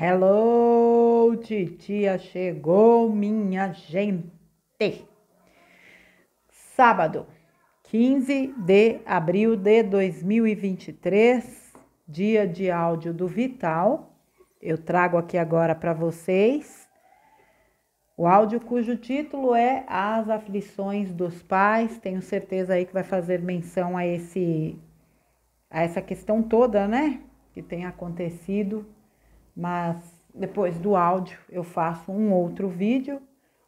Hello, titia chegou, minha gente. Sábado, 15 de abril de 2023, dia de áudio do Vital. Eu trago aqui agora para vocês o áudio cujo título é As Aflições dos Pais. Tenho certeza aí que vai fazer menção a essa questão toda, né, que tem acontecido. Mas depois do áudio eu faço um outro vídeo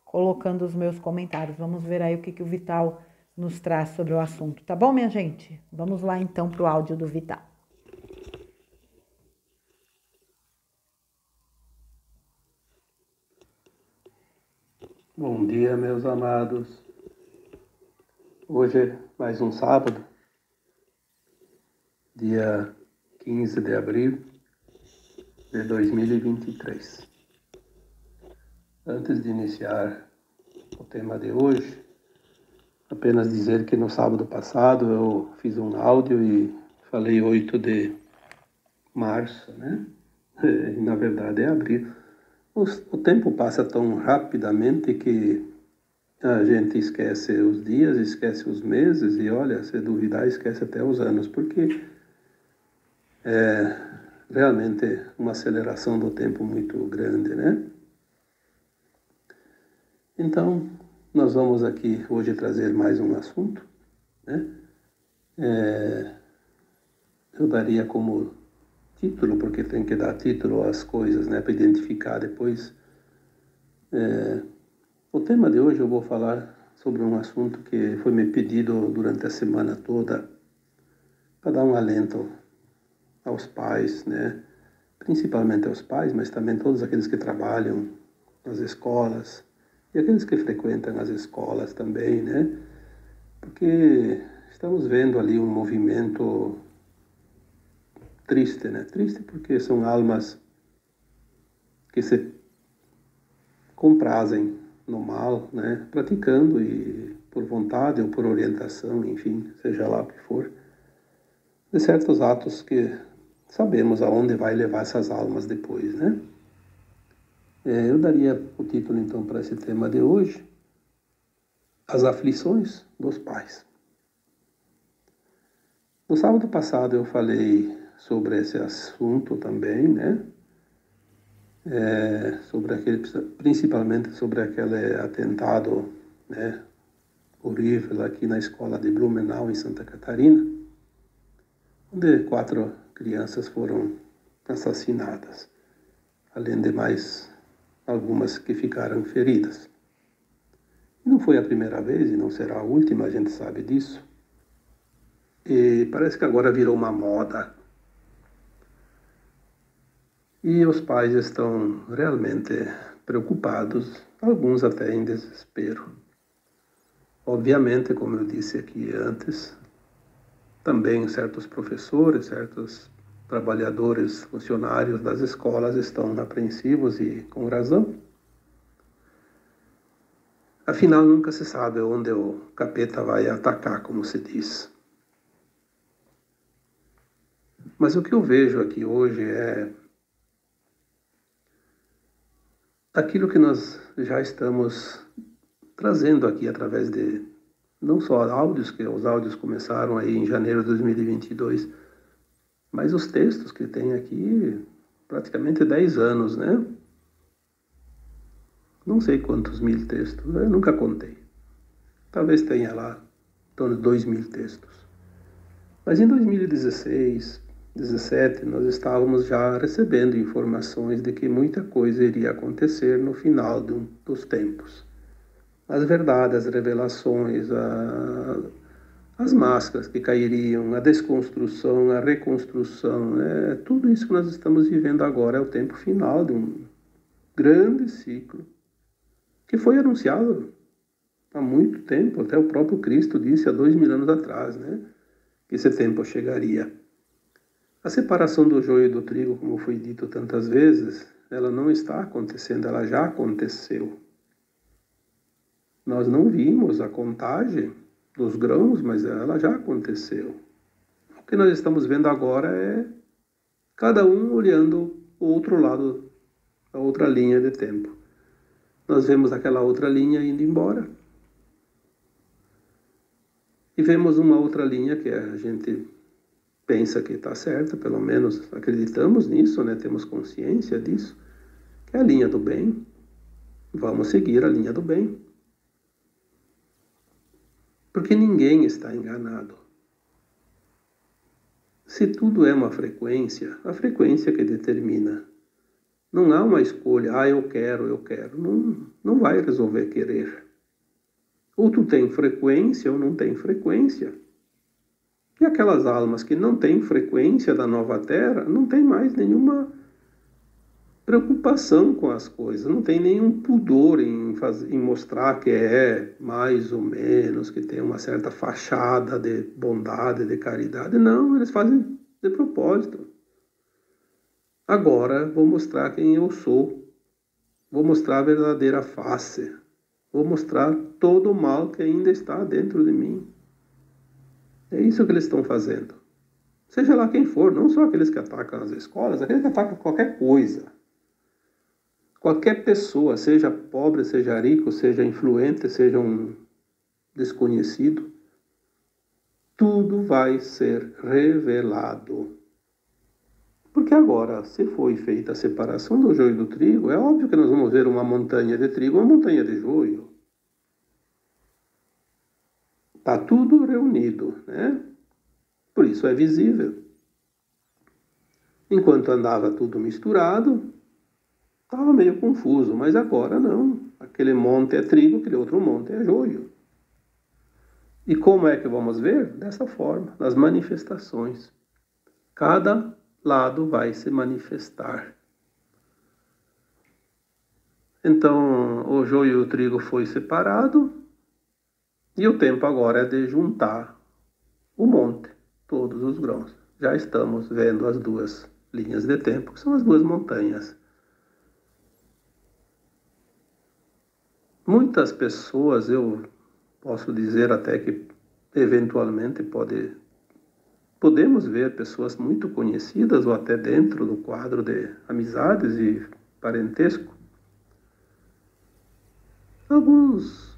colocando os meus comentários. Vamos ver aí o que o Vital nos traz sobre o assunto. Tá bom, minha gente? Vamos lá então para o áudio do Vital. Bom dia, meus amados. Hoje é mais um sábado, dia 15 de abril de 2023. Antes de iniciar o tema de hoje, apenas dizer que no sábado passado eu fiz um áudio e falei 8 de março, né? E, na verdade é abril. O tempo passa tão rapidamente que a gente esquece os dias, esquece os meses e, olha, se duvidar, esquece até os anos, porque é realmente uma aceleração do tempo muito grande, né? Então, nós vamos aqui hoje trazer mais um assunto, né? Eu daria como título, porque tem que dar título às coisas, né, para identificar depois. O tema de hoje eu vou falar sobre um assunto que foi me pedido durante a semana toda para dar um alento aos pais, né? Principalmente aos pais, mas também todos aqueles que trabalham nas escolas e aqueles que frequentam as escolas também, né? Porque estamos vendo ali um movimento triste, né? Triste porque são almas que se comprazem no mal, né? Praticando e por vontade ou por orientação, enfim, seja lá o que for, de certos atos que sabemos aonde vai levar essas almas depois, né? Eu daria o título, então, para esse tema de hoje, As Aflições dos Pais. No sábado passado eu falei sobre esse assunto também, né? Principalmente sobre aquele atentado, né, horrível aqui na escola de Blumenau, em Santa Catarina, onde 4 crianças foram assassinadas, além de mais algumas que ficaram feridas. Não foi a primeira vez e não será a última, a gente sabe disso. E parece que agora virou uma moda. E os pais estão realmente preocupados, alguns até em desespero. Obviamente, como eu disse aqui antes, também certos professores, certos trabalhadores, funcionários das escolas estão apreensivos e com razão. Afinal, nunca se sabe onde o capeta vai atacar, como se diz. Mas o que eu vejo aqui hoje é aquilo que nós já estamos trazendo aqui através de não só áudios, que os áudios começaram aí em janeiro de 2022, mas os textos que tem aqui praticamente 10 anos, né? Não sei quantos mil textos, eu nunca contei. Talvez tenha lá em torno de 2.000 textos. Mas em 2016, 2017, nós estávamos já recebendo informações de que muita coisa iria acontecer no final dos tempos. As verdades, as revelações, as máscaras que cairiam, a desconstrução, a reconstrução, tudo isso que nós estamos vivendo agora é o tempo final de um grande ciclo que foi anunciado há muito tempo, até o próprio Cristo disse há 2.000 anos atrás, né, que esse tempo chegaria. A separação do joio e do trigo, como foi dito tantas vezes, ela não está acontecendo, ela já aconteceu. Nós não vimos a contagem dos grãos, mas ela já aconteceu. O que nós estamos vendo agora é cada um olhando o outro lado a outra linha de tempo. Nós vemos aquela outra linha indo embora. E vemos uma outra linha que a gente pensa que está certa, pelo menos acreditamos nisso, né? Temos consciência disso, que é a linha do bem. Vamos seguir a linha do bem. Porque ninguém está enganado. Se tudo é uma frequência, a frequência que determina. Não há uma escolha, eu quero. Não vai resolver querer. Ou tu tem frequência ou não tem frequência. E aquelas almas que não têm frequência da nova Terra, não tem mais nenhuma preocupação com as coisas, não tem nenhum pudor em mostrar que é mais ou menos, que tem uma certa fachada de bondade, de caridade. Não, eles fazem de propósito. Agora vou mostrar quem eu sou, vou mostrar a verdadeira face, vou mostrar todo o mal que ainda está dentro de mim. É isso que eles estão fazendo. Seja lá quem for, não só aqueles que atacam as escolas, aqueles que atacam qualquer coisa. Qualquer pessoa, seja pobre, seja rico, seja influente, seja um desconhecido, tudo vai ser revelado. Porque agora, se foi feita a separação do joio e do trigo, é óbvio que nós vamos ver uma montanha de trigo e uma montanha de joio. Está tudo reunido, né? Por isso é visível. Enquanto andava tudo misturado, estava meio confuso, mas agora não. Aquele monte é trigo, aquele outro monte é joio. E como é que vamos ver? Dessa forma, nas manifestações. Cada lado vai se manifestar. Então, o joio e o trigo foi separado, e o tempo agora é de juntar o monte, todos os grãos. Já estamos vendo as duas linhas de tempo, que são as duas montanhas. Muitas pessoas, eu posso dizer até que eventualmente podemos ver pessoas muito conhecidas ou até dentro do quadro de amizades e parentesco. Alguns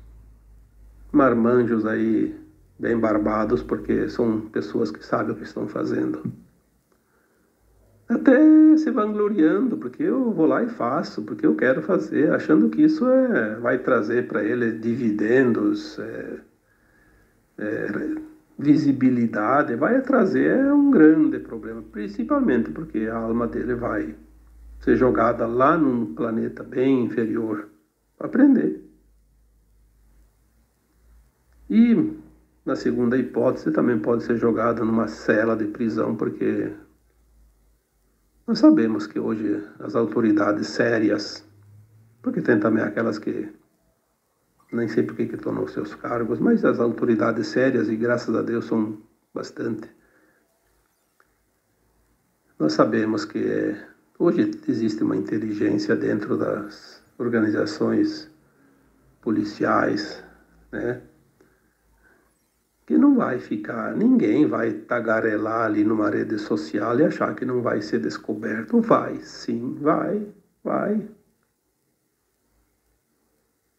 marmanjos aí bem barbados, porque são pessoas que sabem o que estão fazendo. Até se vangloriando, porque eu vou lá e faço, porque eu quero fazer, achando que isso vai trazer para ele dividendos, visibilidade, vai trazer um grande problema, principalmente porque a alma dele vai ser jogada lá num planeta bem inferior para aprender. E, na segunda hipótese, também pode ser jogada numa cela de prisão, porque nós sabemos que hoje as autoridades sérias, porque tem também aquelas que nem sei por que estão nos seus cargos, mas as autoridades sérias, e graças a Deus são bastante. Nós sabemos que hoje existe uma inteligência dentro das organizações policiais, né? Que não vai ficar, ninguém vai tagarelar ali numa rede social e achar que não vai ser descoberto. Vai, sim, vai.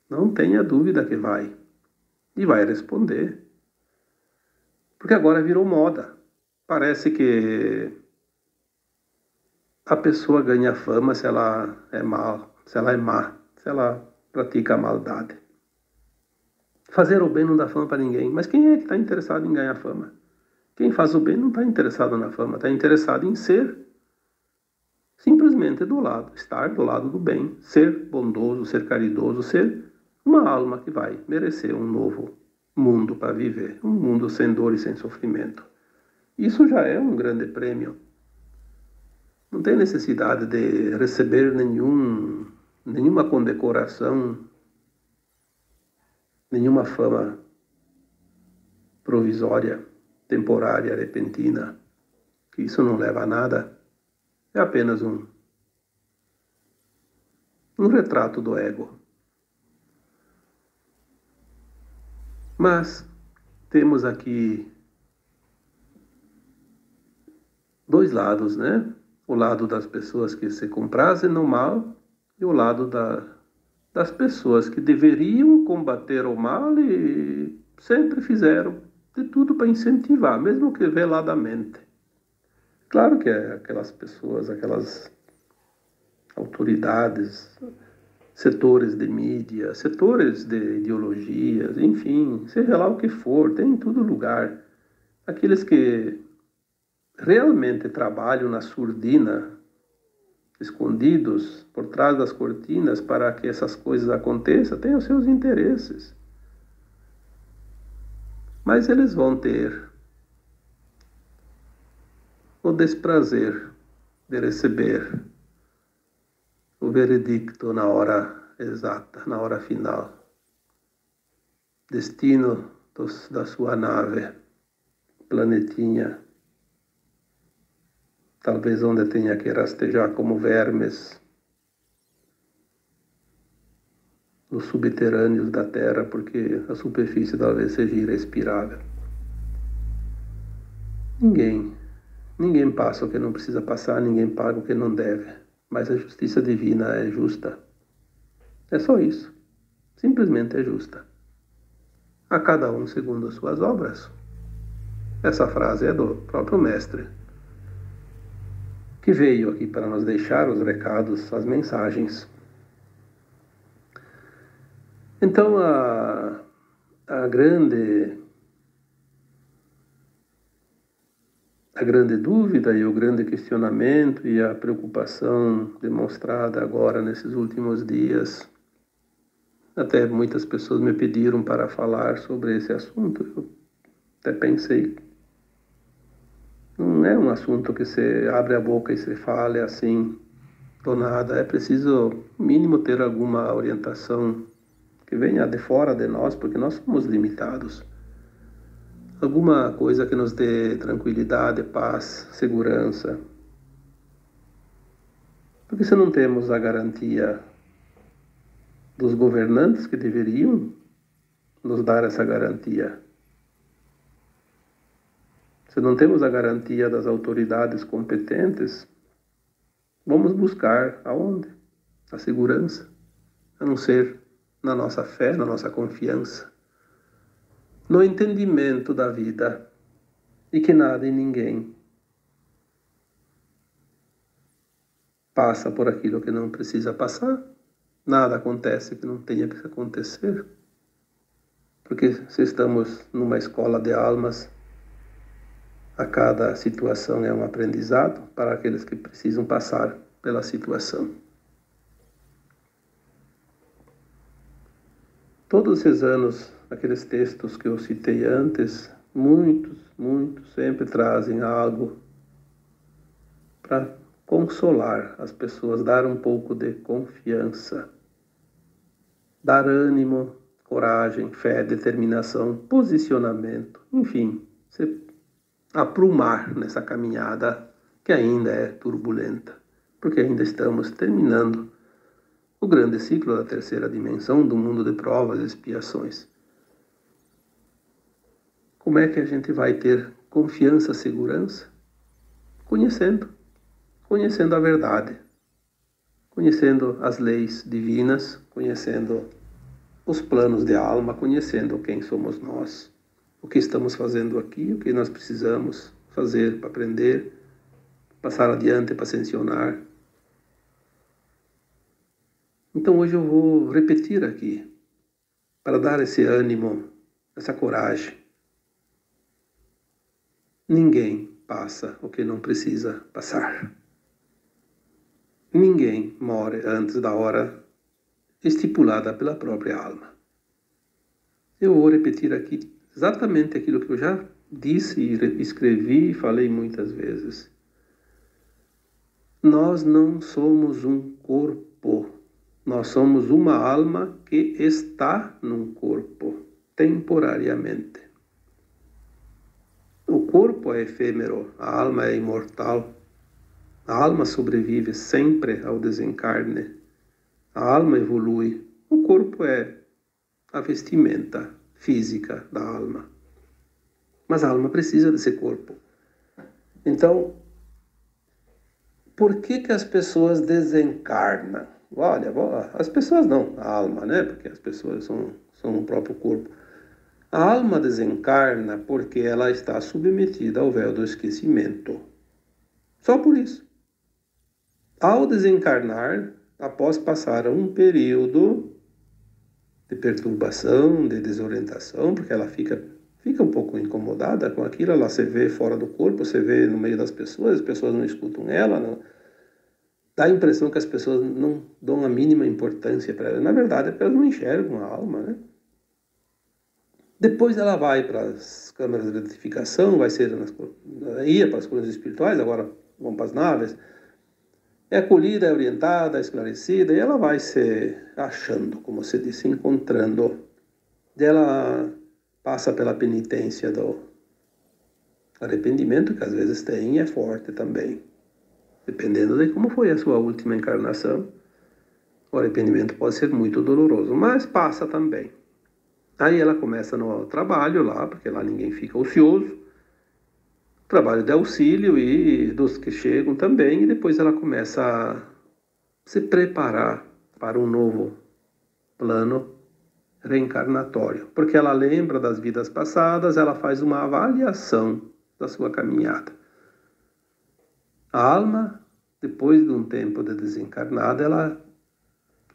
Não tenha dúvida que vai. E vai responder. Porque agora virou moda. Parece que a pessoa ganha fama se ela é má, se ela pratica a maldade. Fazer o bem não dá fama para ninguém. Mas quem é que está interessado em ganhar fama? Quem faz o bem não está interessado na fama, está interessado em ser simplesmente estar do lado do bem, ser bondoso, ser caridoso, ser uma alma que vai merecer um novo mundo para viver, um mundo sem dor e sem sofrimento. Isso já é um grande prêmio. Não tem necessidade de receber nenhuma condecoração, nenhuma fama provisória, temporária, repentina, que isso não leva a nada. É apenas um retrato do ego. Mas temos aqui dois lados, né? O lado das pessoas que se comprazem no mal e o lado das pessoas que deveriam combater o mal e sempre fizeram de tudo para incentivar, mesmo que veladamente. Claro que aquelas pessoas, aquelas autoridades, setores de mídia, setores de ideologias, enfim, seja lá o que for, tem em todo lugar. Aqueles que realmente trabalham na surdina, escondidos por trás das cortinas para que essas coisas aconteçam, têm os seus interesses. Mas eles vão ter o desprazer de receber o veredicto na hora exata, na hora final. Destino da sua nave, planetinha, talvez onde tenha que rastejar como vermes nos subterrâneos da Terra, porque a superfície talvez seja irrespirável. Ninguém passa o que não precisa passar, ninguém paga o que não deve. Mas a justiça divina é justa. É só isso. Simplesmente é justa. A cada um segundo as suas obras. Essa frase é do próprio Mestre, que veio aqui para nos deixar os recados, as mensagens. Então, a grande dúvida e o grande questionamento e a preocupação demonstrada agora nesses últimos dias, até muitas pessoas me pediram para falar sobre esse assunto, eu até pensei, não é um assunto que você abre a boca e você fale assim, do nada, é preciso, no mínimo, ter alguma orientação que venha de fora de nós, porque nós somos limitados. Alguma coisa que nos dê tranquilidade, paz, segurança. Porque se não temos a garantia dos governantes que deveriam nos dar essa garantia, se não temos a garantia das autoridades competentes, vamos buscar aonde? A segurança, a não ser na nossa fé, na nossa confiança, no entendimento da vida e que nada e ninguém passa por aquilo que não precisa passar, nada acontece que não tenha que acontecer, porque se estamos numa escola de almas, a cada situação é um aprendizado para aqueles que precisam passar pela situação. Todos esses anos, aqueles textos que eu citei antes, muitos sempre trazem algo para consolar as pessoas, dar um pouco de confiança, dar ânimo, coragem, fé, determinação, posicionamento, enfim, se aprumar nessa caminhada que ainda é turbulenta, porque ainda estamos terminando o grande ciclo da terceira dimensão do mundo de provas e expiações. Como é que a gente vai ter confiança, segurança? Conhecendo a verdade, conhecendo as leis divinas, conhecendo os planos de alma, conhecendo quem somos nós, o que estamos fazendo aqui, o que nós precisamos fazer para aprender, passar adiante para ascensionar. Então hoje eu vou repetir aqui, para dar esse ânimo, essa coragem. Ninguém passa o que não precisa passar. Ninguém morre antes da hora estipulada pela própria alma. Eu vou repetir aqui exatamente aquilo que eu já disse, escrevi e falei muitas vezes. Nós não somos um corpo. Nós somos uma alma que está num corpo, temporariamente. O corpo é efêmero, a alma é imortal. A alma sobrevive sempre ao desencarne. A alma evolui. O corpo é a vestimenta física da alma. Mas a alma precisa desse corpo. Então, por que as pessoas desencarnam? olha, as pessoas não, a alma, né? Porque as pessoas são o próprio corpo. A alma desencarna porque ela está submetida ao véu do esquecimento. Só por isso. Ao desencarnar, após passar um período de perturbação, de desorientação, porque ela fica um pouco incomodada com aquilo, ela se vê fora do corpo, se vê no meio das pessoas, as pessoas não escutam ela, não, dá a impressão que as pessoas não dão a mínima importância para ela. Na verdade, é porque elas não enxergam a alma, né? Depois ela vai para as câmaras de retificação, ia para as colunas espirituais, agora vão para as naves, é acolhida, é orientada, é esclarecida, e ela vai se achando, como se diz, se encontrando. Ela passa pela penitência do arrependimento, que às vezes tem e é forte também. Dependendo de como foi a sua última encarnação, o arrependimento pode ser muito doloroso, mas passa também. Aí ela começa no trabalho lá, porque lá ninguém fica ocioso, trabalho de auxílio e dos que chegam também, e depois ela começa a se preparar para um novo plano reencarnatório, porque ela lembra das vidas passadas, ela faz uma avaliação da sua caminhada. A alma, depois de um tempo de desencarnada, ela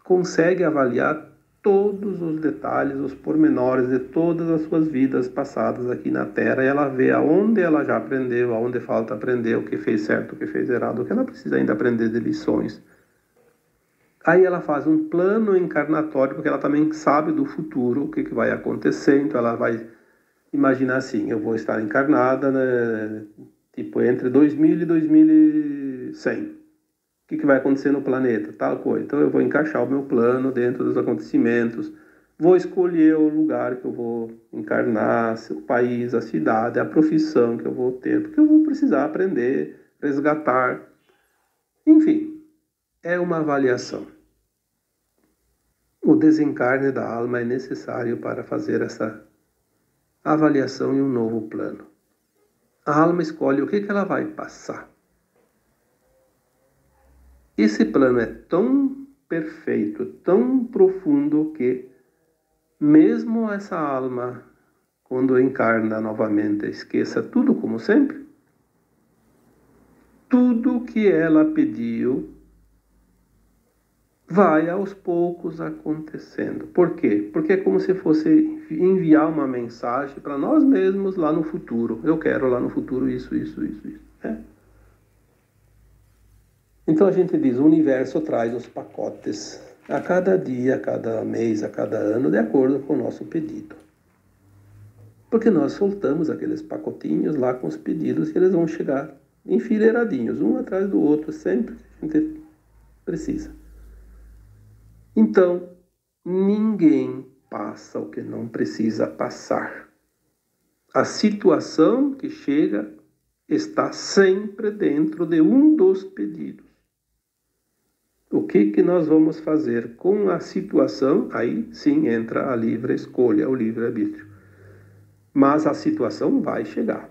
consegue avaliar todos os detalhes, os pormenores de todas as suas vidas passadas aqui na Terra, e ela vê aonde ela já aprendeu, aonde falta aprender, o que fez certo, o que fez errado, o que ela precisa ainda aprender de lições. Aí ela faz um plano encarnatório, porque ela também sabe do futuro, o que vai acontecer, então ela vai imaginar assim, eu vou estar encarnada, né, tipo entre 2000 e 2100. O que vai acontecer no planeta, tal coisa. Então eu vou encaixar o meu plano dentro dos acontecimentos, vou escolher o lugar que eu vou encarnar, o país, a cidade, a profissão que eu vou ter, porque eu vou precisar aprender, resgatar. Enfim, é uma avaliação. O desencarne da alma é necessário para fazer essa avaliação em um novo plano. A alma escolhe o que ela vai passar. Esse plano é tão perfeito, tão profundo, que mesmo essa alma, quando encarna novamente, esqueça tudo como sempre, tudo que ela pediu vai aos poucos acontecendo. Por quê? Porque é como se fosse enviar uma mensagem para nós mesmos lá no futuro. Eu quero lá no futuro isso. Né? Então a gente diz, o universo traz os pacotes a cada dia, a cada mês, a cada ano, de acordo com o nosso pedido. Porque nós soltamos aqueles pacotinhos lá com os pedidos e eles vão chegar enfileiradinhos, um atrás do outro, sempre que a gente precisa. Então, ninguém passa o que não precisa passar. A situação que chega está sempre dentro de um dos pedidos. O que nós vamos fazer com a situação? Aí sim entra a livre escolha, o livre-arbítrio. Mas a situação vai chegar.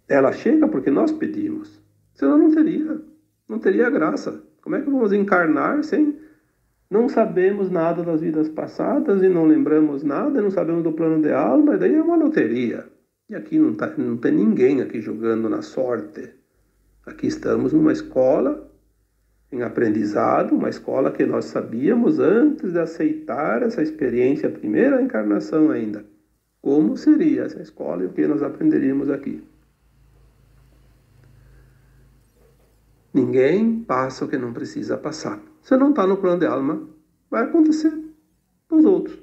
Ela chega porque nós pedimos. Senão não teria graça. Como é que vamos encarnar sem... Não sabemos nada das vidas passadas e não lembramos nada, não sabemos do plano de alma, e daí é uma loteria. E aqui não tem ninguém aqui jogando na sorte. Aqui estamos numa escola em aprendizado, uma escola que nós sabíamos antes de aceitar essa experiência, a primeira encarnação ainda, como seria essa escola e o que nós aprenderíamos aqui. Ninguém passa o que não precisa passar. Se não está no plano de alma, vai acontecer para os outros.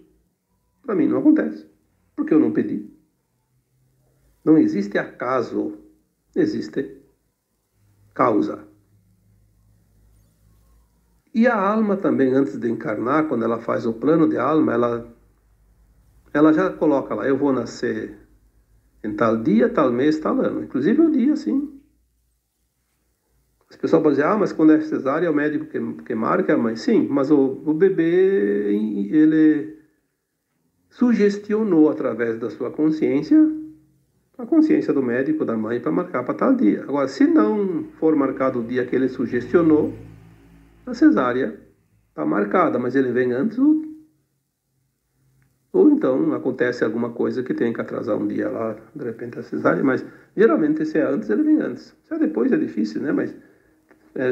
Para mim não acontece, porque eu não pedi. Não existe acaso, existe causa. E a alma também, antes de encarnar, quando ela faz o plano de alma, ela já coloca lá, eu vou nascer em tal dia, tal mês, tal ano. Inclusive o dia, sim. As pessoas podem dizer, mas quando é cesárea é o médico que marca a mãe. Sim, mas o bebê, ele sugestionou através da sua consciência, a consciência do médico, da mãe, para marcar para tal dia. Agora, se não for marcado o dia que ele sugestionou, a cesárea está marcada, mas ele vem antes ou então acontece alguma coisa que tem que atrasar um dia lá, de repente a cesárea, mas geralmente se é antes, ele vem antes. Se é depois é difícil, né? Mas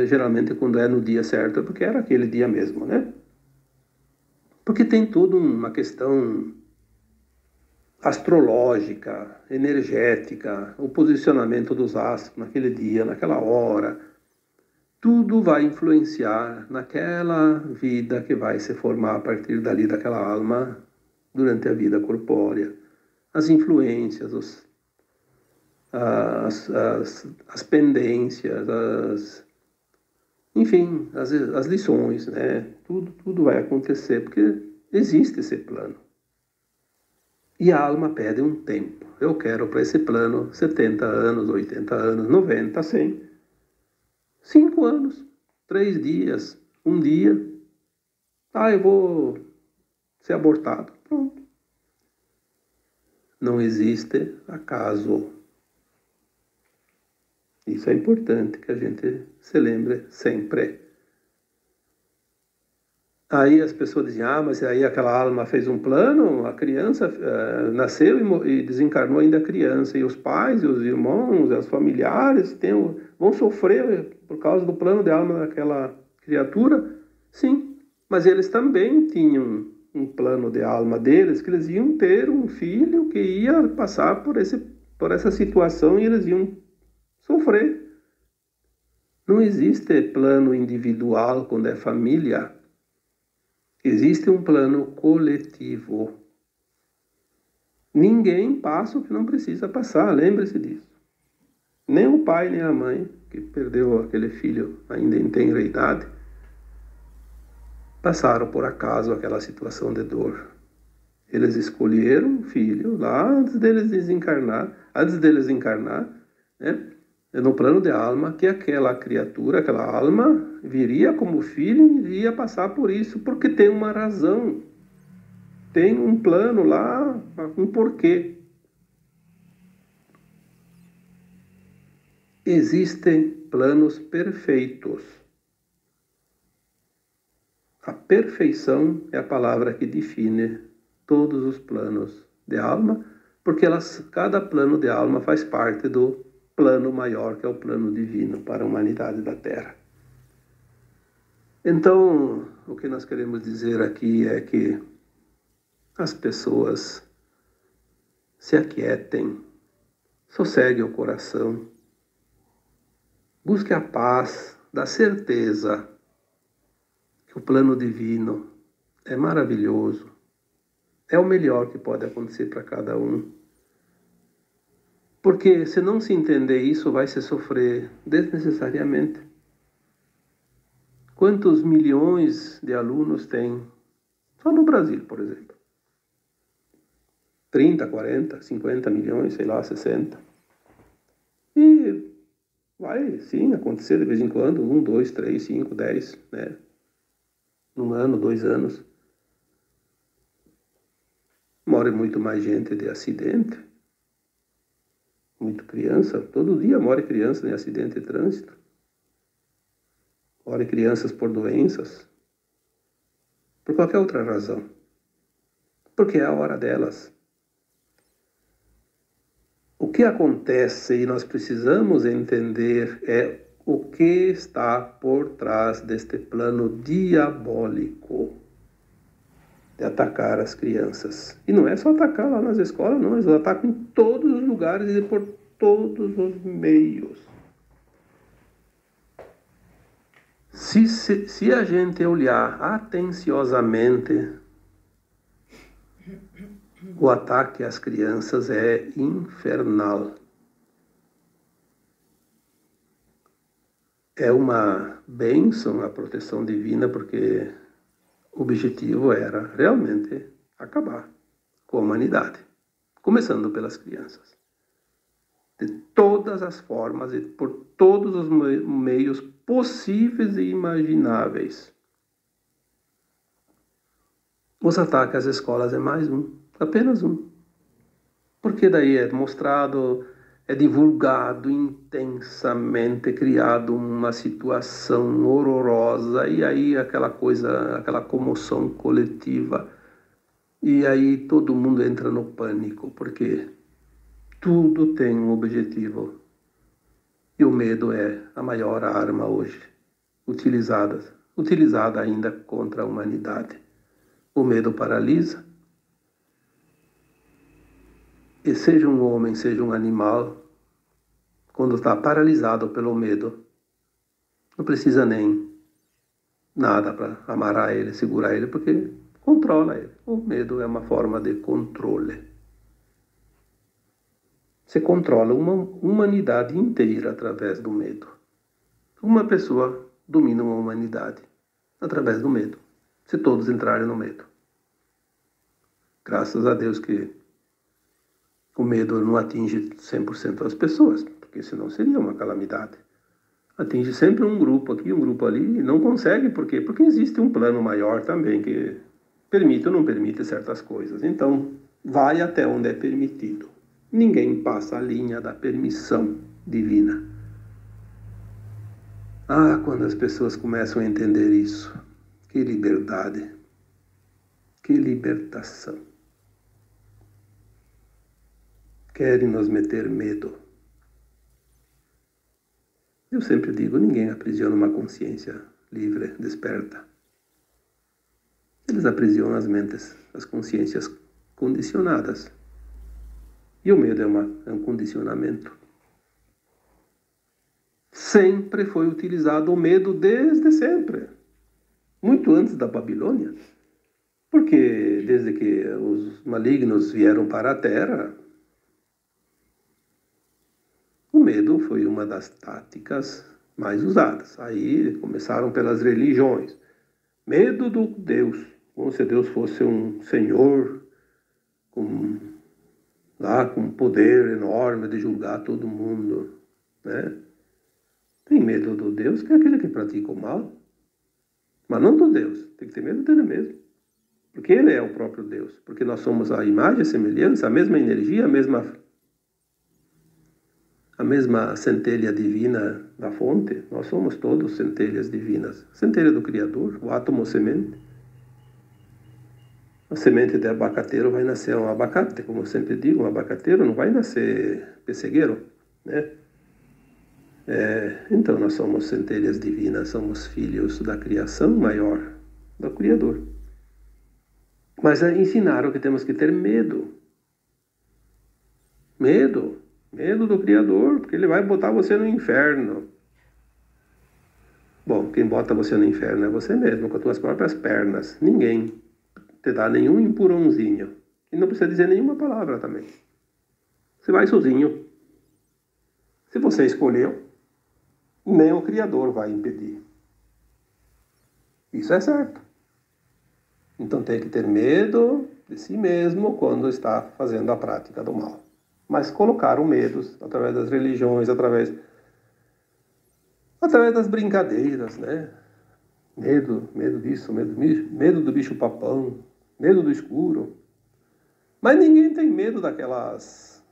geralmente quando é no dia certo é porque era aquele dia mesmo, né? Porque tem toda uma questão astrológica, energética, o posicionamento dos astros naquele dia, naquela hora. Tudo vai influenciar naquela vida que vai se formar a partir dali, daquela alma, durante a vida corpórea. As influências, as pendências, enfim, as lições, né? Tudo vai acontecer, porque existe esse plano. E a alma pede um tempo. Eu quero para esse plano 70 anos, 80 anos, 90, 100. 5 anos, 3 dias, um dia. Eu vou ser abortado. Pronto. Não existe acaso. Isso é importante que a gente se lembre sempre. Aí as pessoas dizem, mas aí aquela alma fez um plano, a criança nasceu e desencarnou ainda criança, e os pais, e os irmãos, e os familiares vão sofrer por causa do plano de alma daquela criatura? Sim, mas eles também tinham um plano de alma deles, que eles iam ter um filho que ia passar por essa situação e eles iam sofrer. Não existe plano individual quando é família. Existe um plano coletivo. Ninguém passa o que não precisa passar, lembre-se disso. Nem o pai, nem a mãe, que perdeu aquele filho ainda em tenra idade, passaram por acaso aquela situação de dor. Eles escolheram o filho lá antes deles encarnar, né? No plano de alma, que aquela criatura, aquela alma, viria como filho e iria passar por isso, porque tem uma razão, tem um plano lá, um porquê. Existem planos perfeitos. A perfeição é a palavra que define todos os planos de alma, porque cada plano de alma faz parte do plano maior, que é o plano divino para a humanidade da Terra. Então, o que nós queremos dizer aqui é que as pessoas se aquietem, sosseguem o coração, busquem a paz da certeza que o plano divino é maravilhoso, é o melhor que pode acontecer para cada um. Porque se não se entender isso, vai se sofrer desnecessariamente. Quantos milhões de alunos tem só no Brasil, por exemplo? 30, 40, 50 milhões, sei lá, 60. E vai, sim, acontecer de vez em quando, 1, 2, 3, 5, 10, né? Um ano, 2 anos. Morre muito mais gente de acidente. Muito criança. Todo dia morre criança em acidente de trânsito. Morre crianças por doenças. Por qualquer outra razão. Porque é a hora delas. O que acontece e nós precisamos entender é o que está por trás deste plano diabólico de atacar as crianças. E não é só atacar lá nas escolas, não. Eles atacam em todos os lugares e por todos os meios. Se a gente olhar atenciosamente, o ataque às crianças é infernal. É uma bênção a proteção divina, porque o objetivo era realmente acabar com a humanidade, começando pelas crianças. De todas as formas e por todos os meios possíveis e imagináveis. Os ataques às escolas é mais um, apenas um. Porque daí é mostrado, é divulgado intensamente, é criado uma situação horrorosa, e aí aquela coisa, aquela comoção coletiva, e aí todo mundo entra no pânico, porque tudo tem um objetivo, e o medo é a maior arma hoje, utilizada ainda contra a humanidade. O medo paralisa, e seja um homem, seja um animal, quando está paralisado pelo medo, não precisa nem nada para amarrar ele, segurar ele, porque controla ele. O medo é uma forma de controle. Você controla uma humanidade inteira através do medo. Uma pessoa domina uma humanidade através do medo, se todos entrarem no medo. Graças a Deus que o medo não atinge 100% das pessoas, porque senão seria uma calamidade. Atinge sempre um grupo aqui, um grupo ali, e não consegue, por quê? Porque existe um plano maior também que permite ou não permite certas coisas. Então, vai até onde é permitido. Ninguém passa a linha da permissão divina. Ah, quando as pessoas começam a entender isso, que liberdade, que libertação. Querem nos meter medo. Eu sempre digo, ninguém aprisiona uma consciência livre, desperta. Eles aprisionam as mentes, as consciências condicionadas. E o medo é um condicionamento. Sempre foi utilizado o medo desde sempre. Muito antes da Babilônia. Porque desde que os malignos vieram para a Terra, o medo foi uma das táticas mais usadas. Aí começaram pelas religiões. Medo do Deus, como se Deus fosse um senhor com poder enorme de julgar todo mundo, né? Tem medo do Deus, que é aquele que pratica o mal, mas não do Deus. Tem que ter medo dele mesmo, porque ele é o próprio Deus, porque nós somos a imagem, a semelhança, a mesma energia, a mesma centelha divina da fonte. Nós somos todos centelhas divinas, centelha do Criador, o átomo semente. A semente de abacateiro vai nascer um abacate, como eu sempre digo, um abacateiro não vai nascer pessegueiro, né? Então nós somos centelhas divinas, somos filhos da criação maior, do Criador. Mas ensinaram que temos que ter medo. Medo do Criador, porque ele vai botar você no inferno. Bom, quem bota você no inferno é você mesmo, com as tuas próprias pernas. Ninguém te dá nenhum empurrãozinho. E não precisa dizer nenhuma palavra também. Você vai sozinho. Se você escolheu, nem o Criador vai impedir. Isso é certo. Então tem que ter medo de si mesmo quando está fazendo a prática do mal. Mas colocaram medos através das religiões, através das brincadeiras, né? Medo disso, medo do bicho-papão, medo do escuro. Mas ninguém tem medo daqueles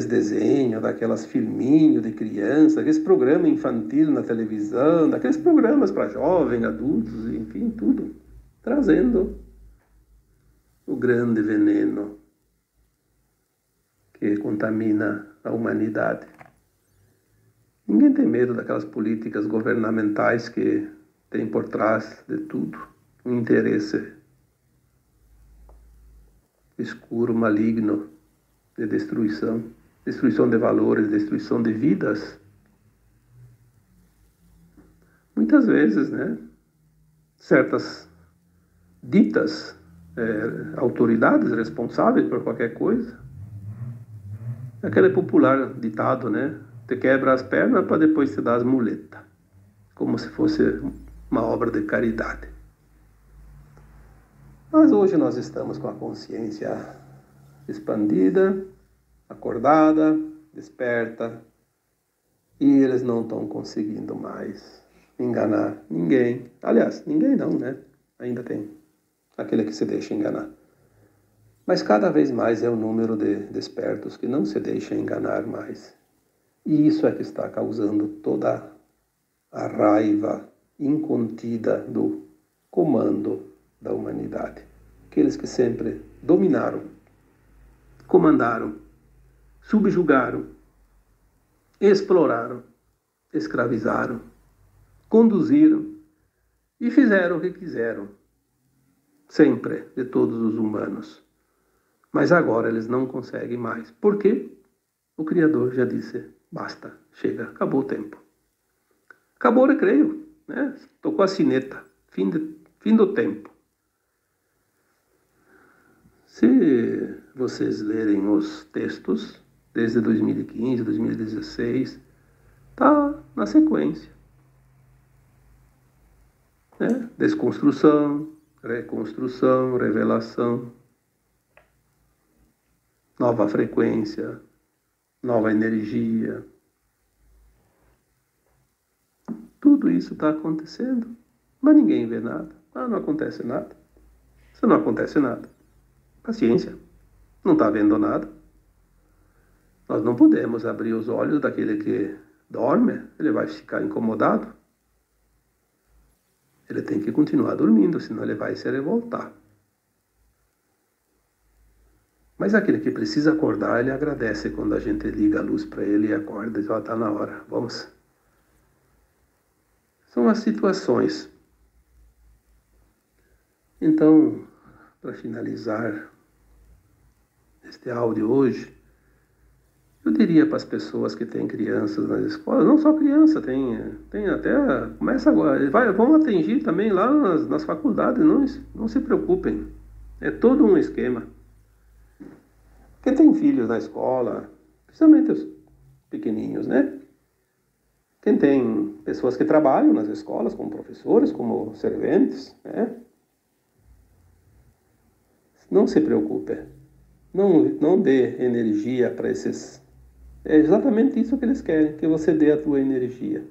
desenhos, daquelas filminhos de criança, daqueles programas infantis na televisão, daqueles programas para jovens, adultos, enfim, tudo. Trazendo o grande veneno que contamina a humanidade. Ninguém tem medo daquelas políticas governamentais que tem por trás de tudo um interesse escuro, maligno, de destruição de valores, destruição de vidas. Muitas vezes, né, certas ditas autoridades responsáveis por qualquer coisa, aquele popular ditado, né, te quebra as pernas para depois te dar as muletas, como se fosse uma obra de caridade. Mas hoje nós estamos com a consciência expandida, acordada, desperta, e eles não estão conseguindo mais enganar ninguém. Aliás, ninguém não, né? Ainda tem aquele que se deixa enganar. Mas cada vez mais é o número de despertos que não se deixa enganar mais. E isso é que está causando toda a raiva incontida do comando da humanidade. Aqueles que sempre dominaram, comandaram, subjugaram, exploraram, escravizaram, conduziram e fizeram o que quiseram, sempre, de todos os humanos. Mas agora eles não conseguem mais. Por quê? O Criador já disse, basta, chega, acabou o tempo. Acabou o recreio, né? Tocou a sineta, fim do tempo. Se vocês lerem os textos, desde 2015, 2016, está na sequência. Né? Desconstrução, reconstrução, revelação, nova frequência, nova energia. Tudo isso está acontecendo, mas ninguém vê nada. Não acontece nada. Se não acontece nada, paciência, não está vendo nada. Nós não podemos abrir os olhos daquele que dorme, ele vai ficar incomodado. Ele tem que continuar dormindo, senão ele vai se revoltar. Mas aquele que precisa acordar, ele agradece quando a gente liga a luz para ele e acorda e diz, está na hora, vamos. São as situações. Então, para finalizar este áudio hoje, eu diria para as pessoas que têm crianças nas escolas, não só criança, tem até, começa agora, vão atingir também lá nas faculdades, não se preocupem, é todo um esquema. Quem tem filhos na escola, principalmente os pequeninhos, né? Quem tem pessoas que trabalham nas escolas, como professores, como serventes, né? Não se preocupe. Não dê energia para esses... É exatamente isso que eles querem, que você dê a tua energia.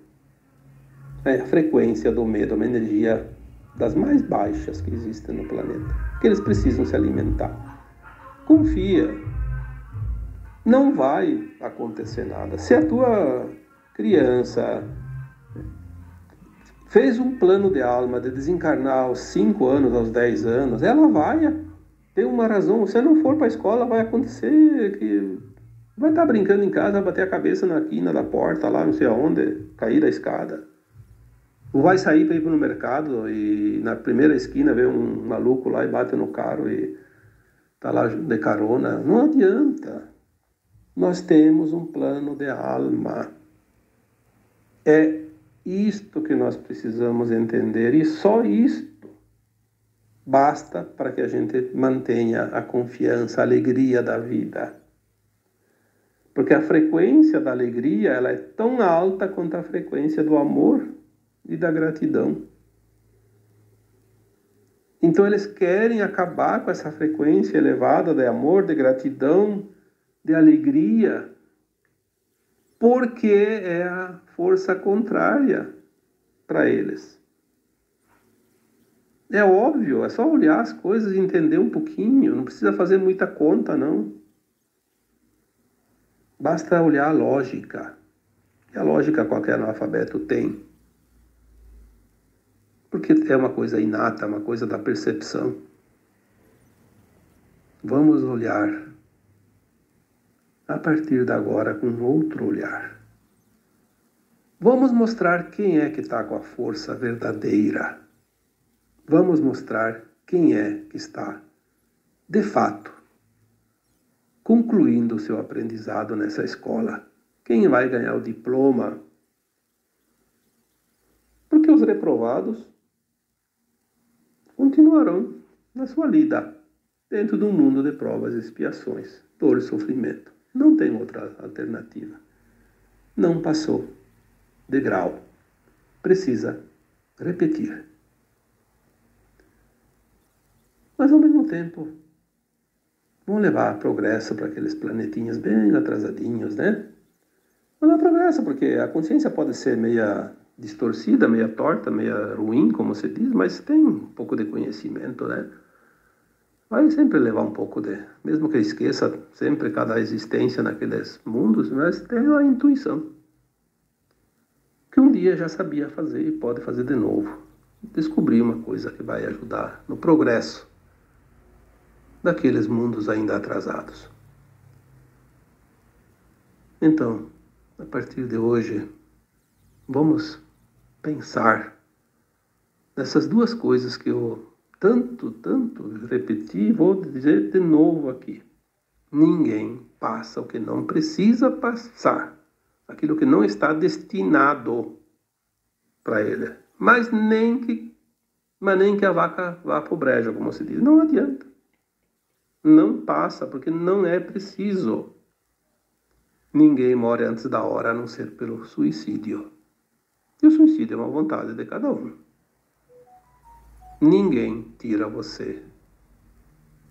É a frequência do medo, uma energia das mais baixas que existem no planeta. Que eles precisam se alimentar. Confia. Não vai acontecer nada. Se a tua criança fez um plano de alma de desencarnar aos 5 anos, aos 10 anos, ela vai ter uma razão. Se não for para a escola, vai acontecer que vai estar brincando em casa, vai bater a cabeça na quina da porta, lá não sei aonde, cair da escada. Ou vai sair para ir para o mercado e na primeira esquina vê um maluco lá e bate no carro e tá lá de carona. Não adianta. Nós temos um plano de alma. É isto que nós precisamos entender, e só isto basta para que a gente mantenha a confiança, a alegria da vida. Porque a frequência da alegria, ela é tão alta quanto a frequência do amor e da gratidão. Então eles querem acabar com essa frequência elevada de amor, de gratidão, de alegria, porque é a força contrária para eles. É óbvio, é só olhar as coisas e entender um pouquinho, não precisa fazer muita conta, não. Basta olhar a lógica, e a lógica qualquer analfabeto tem. Porque é uma coisa inata, uma coisa da percepção. Vamos olhar a partir de agora com outro olhar. Vamos mostrar quem é que está com a força verdadeira. Vamos mostrar quem é que está, de fato, concluindo o seu aprendizado nessa escola. Quem vai ganhar o diploma? Porque os reprovados continuarão na sua lida, dentro de um mundo de provas e expiações, dor e sofrimento. Não tem outra alternativa. Não passou de grau. Precisa repetir. Mas ao mesmo tempo, vamos levar progresso para aqueles planetinhas bem atrasadinhos, né? Vamos levar progresso, porque a consciência pode ser meia distorcida, meia torta, meia ruim, como se diz, mas tem um pouco de conhecimento, né? vai sempre levar um pouco de... Mesmo que esqueça sempre cada existência naqueles mundos, mas tem a intuição. Que um dia já sabia fazer e pode fazer de novo. Descobrir uma coisa que vai ajudar no progresso daqueles mundos ainda atrasados. Então, a partir de hoje, vamos pensar nessas duas coisas que eu tanto repeti e vou dizer de novo aqui. Ninguém passa o que não precisa passar, aquilo que não está destinado para ele. Mas nem que a vaca vá para o brejo, como se diz. Não adianta. Não passa, porque não é preciso. Ninguém morre antes da hora, a não ser pelo suicídio. E o suicídio é uma vontade de cada um. Ninguém tira você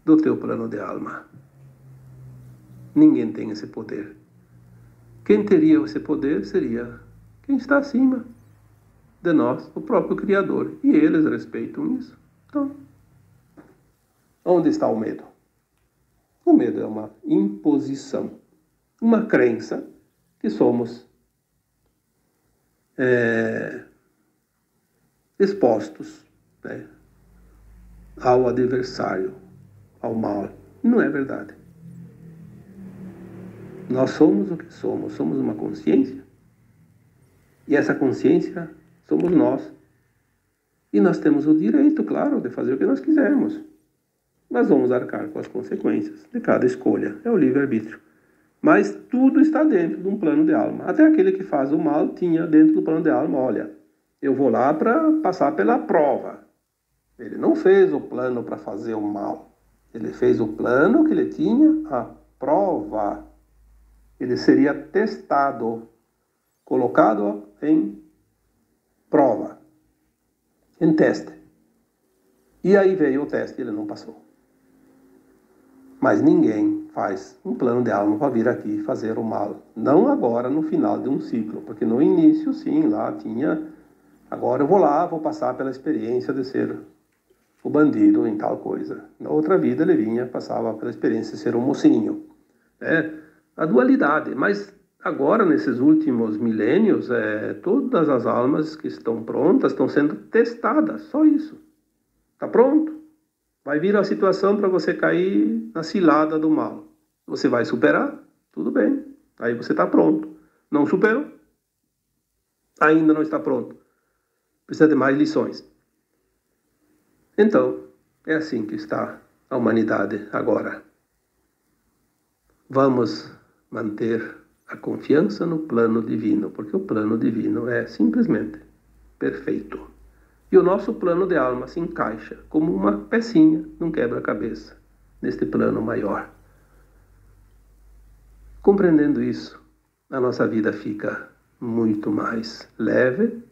do teu plano de alma. Ninguém tem esse poder. Quem teria esse poder seria quem está acima de nós, o próprio Criador. E eles respeitam isso. Então, onde está o medo? O medo é uma imposição, uma crença que somos expostos, né, ao adversário, ao mal. Não é verdade. Nós somos o que somos. Somos uma consciência. E essa consciência somos nós. E nós temos o direito, claro, de fazer o que nós quisermos. Mas vamos arcar com as consequências de cada escolha. É o livre-arbítrio. Mas tudo está dentro de um plano de alma. Até aquele que faz o mal tinha dentro do plano de alma, olha, eu vou lá para passar pela prova. Ele não fez o plano para fazer o mal. Ele fez o plano que ele tinha a prova. Ele seria testado, colocado em prova, em teste. E aí veio o teste e ele não passou. Mas ninguém faz um plano de alma para vir aqui fazer o mal. Não agora, no final de um ciclo. Porque no início, sim, lá tinha... Agora eu vou lá, vou passar pela experiência de ser o bandido em tal coisa. Na outra vida ele vinha, passava pela experiência de ser um mocinho. A dualidade. Mas agora, nesses últimos milênios, todas as almas que estão prontas estão sendo testadas. Só isso. Está pronto? Vai vir a situação para você cair na cilada do mal. Você vai superar? Tudo bem. Aí você está pronto. Não superou? Ainda não está pronto. Precisa de mais lições. Então, é assim que está a humanidade agora. Vamos manter a confiança no plano divino, porque o plano divino é simplesmente perfeito. E o nosso plano de alma se encaixa como uma pecinha num quebra-cabeça, neste plano maior. Compreendendo isso, a nossa vida fica muito mais leve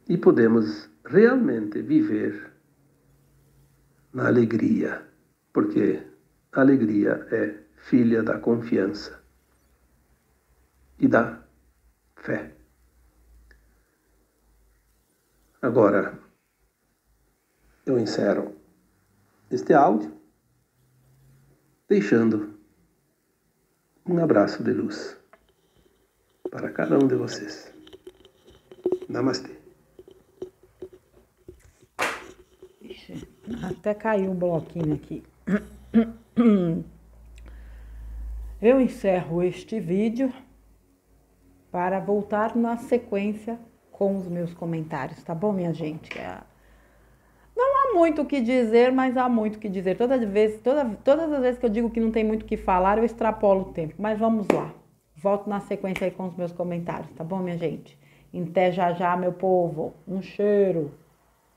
e podemos realmente viver na alegria, porque a alegria é filha da confiança e da fé. Agora, eu encerro este áudio deixando um abraço de luz para cada um de vocês. Namastê. Ixi, até caiu um bloquinho aqui. Eu encerro este vídeo para voltar na sequência com os meus comentários, tá bom, minha gente? Não há muito o que dizer, mas há muito o que dizer. Todas as vezes que eu digo que não tem muito o que falar, eu extrapolo o tempo. Mas vamos lá. Volto na sequência aí com os meus comentários, tá bom, minha gente? Até já já, meu povo. Um cheiro.